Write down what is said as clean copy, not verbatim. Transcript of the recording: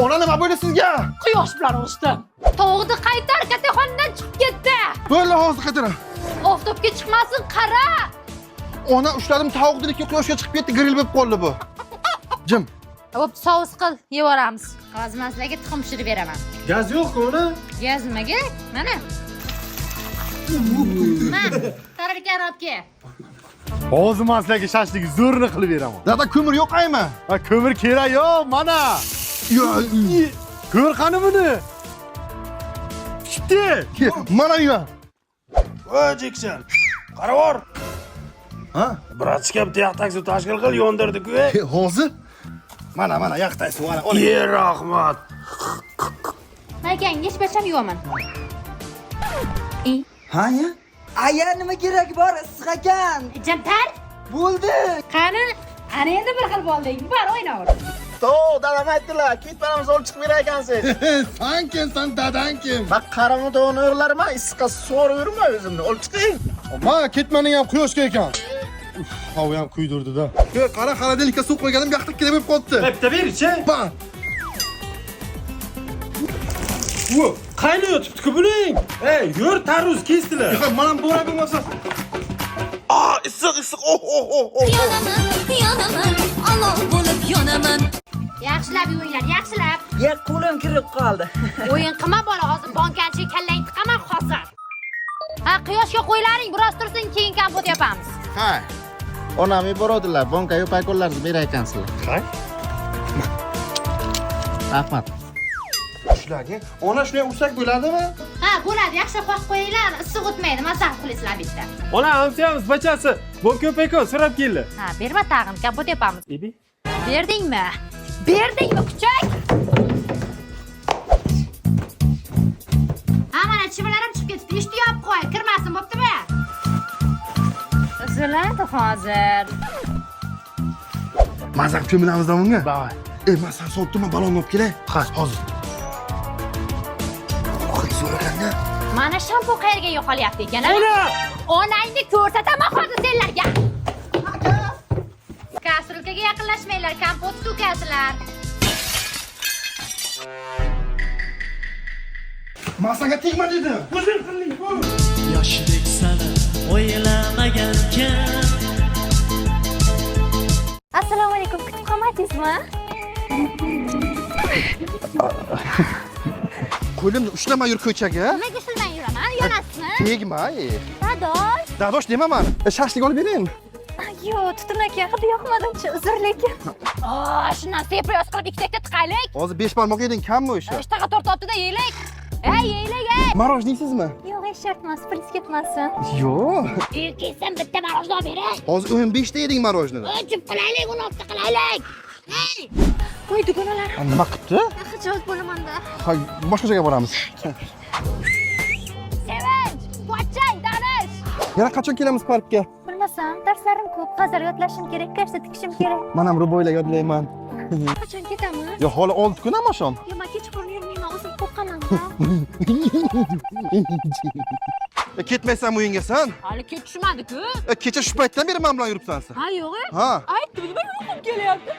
Ona nima bo'ldi sizga? Quyosh bilan urishdim. Tovuqni qaytar, kattaxonadan chiqib ketdi. Bo'ldi, hozir qaytaram. Oftobga chiqmasin, qara. Ona ushladim, tovuqni quyoshga chiqib ketdi, grill bo'lib qoldi bu. Jim. Hop, sous qil, yevoramiz. Hozir men sizlarga tuxum pishirib beraman. Gaz yo'q-ku uni? Gaz nimaga? Mana. Mana, tararkan olib kel. Hozir men sizlarga shashlik zo'rini qilib beraman. Dada ko'mir yo'qaymi? Ha, ko'mir kerak yo'q, mana. Ko'r qani buni. Pishibdi. Mana yu. Voy Jekson. Qaravor. Ha? Bratska bitta yoq taksi tashkil qil, yondirdi-ku. Hozir? Mana yaqtaysiz, mana. Ye, rahmat. Akang, necha bacham yuvaman. Ha ya? Aya nima kerak bor issiq ekan? Jamtar, Bo'ldi. qani? Ana endi bir xil bo'lding. Bor, o'ynaver. Dadam aytdilar, ketmanamiz olib chiqib berar ekansiz. Sen kimsan, dadang kim? Bak qarama to'g'ni o'g'illarman, issiqqa so'rib yurma o'zimni. Olib chiqing. Ma ketmaning ham quyoshga ekan. Havo ham kuydirdi-da. Qara, xaladelikka suv qo'yganim gaqtiq kelib qolibdi. Bitta ber-chi. Ba. Wo, qayni yotibdi-ku buning? Ey, yur, tarvuz kesdilar. Mana bora bo'lmasa. Issiq. Yonaman, olov bo'lib yonaman. Yaxshilab yuvinglar, yaxshilab. Ya qo'lim kirib qoldi. O'yin qilma bola, hozir bankanchiga kallang tiqaman hozir. Ha, quyoshga qo'ylaring, biroz tursin, keyin kompot yapamiz. Ha. Onam yuboradilar, banka payqonlarni berar ekansizlar. Ha? Rahmat. Shularga ona shunday ursak bo'ladimi? Ha, bo'ladi, yaxshi qo'yib qo'yinglar, issiq o'tmaydi, maslahat qilasizlar bitta. Ona hamsiyamiz bachasi. Bu ko'payko so'rab keldi. Ha, berma tag'in, kompot yapamiz. Ebi. Berdingmi? Berdingmi, kuchak? Ha, mana chivalarim chiqib ketibdi. Eshikni yopib qo'y, kirmasin, bo'ptimi? Uziladi hozir. Mazaq ko'minamizda bunga? Bavay. Men sen so'tdimmi, balonni olib kelay. Ha, hozir. So'raganda. Mana shampu qayerga yo'qolyapti ekan? Onangni ko'rsataman hozir senlarga. Kastrulkaga yaqinlashmanglar, kompot to'kasizlar. Men senga tegma dedim. O'zing qiling. Yoshlik sana o'ylamagankan. Assalomu alaykum, kutib qolmadingizmi? Qo'limni ushlama yur ko'chaga. Nimaga shunday yuraman? Yonasizmi? Tegma, Dadosh. Dadosh demaman. Shashlik olib beraymi? Yo'q, tutun aka, hidi yoqmadimchi, uzr lekin. Shundan sepiyoz qilib ikkita tiqaylik. Hozir 5 barmoq yeding, kammi o'sha? Ishtaha tortibdi-da, yeylik. Yeylik. Marojniysizmi? Yo'q, hech shart emas, prinsiz ketmasin. Yo'q. Kelsam bitta marojno bering. Hozir 15 ta yeding marojnini. O'chib qilaylik, 16 ta qilaylik. Voy, dugonalar. Nima qilibdi? Xijolat bo'laman-da. Ha, boshqa joyga boramiz. Sevinch, pochchang, danish. Yana qachon kelamiz parkka? Bilmasam, darslarim ko'p, hozir yodlashim kerak, kashta tikishim kerak. Men ham ruboylar yodlayman. Qachon ketamiz? Yo, hali 6 kun ham oshom. Yo, men kechqurun yurmayman, o'zim qo'rqaman. Ketmaysan uyingga sen? Hali ketishmadi-ku. Kecha shu paytdan beri men bilan yuribsan sen. Ha, yo'q. Ha. Aytdim, nima uyqum kelyapti.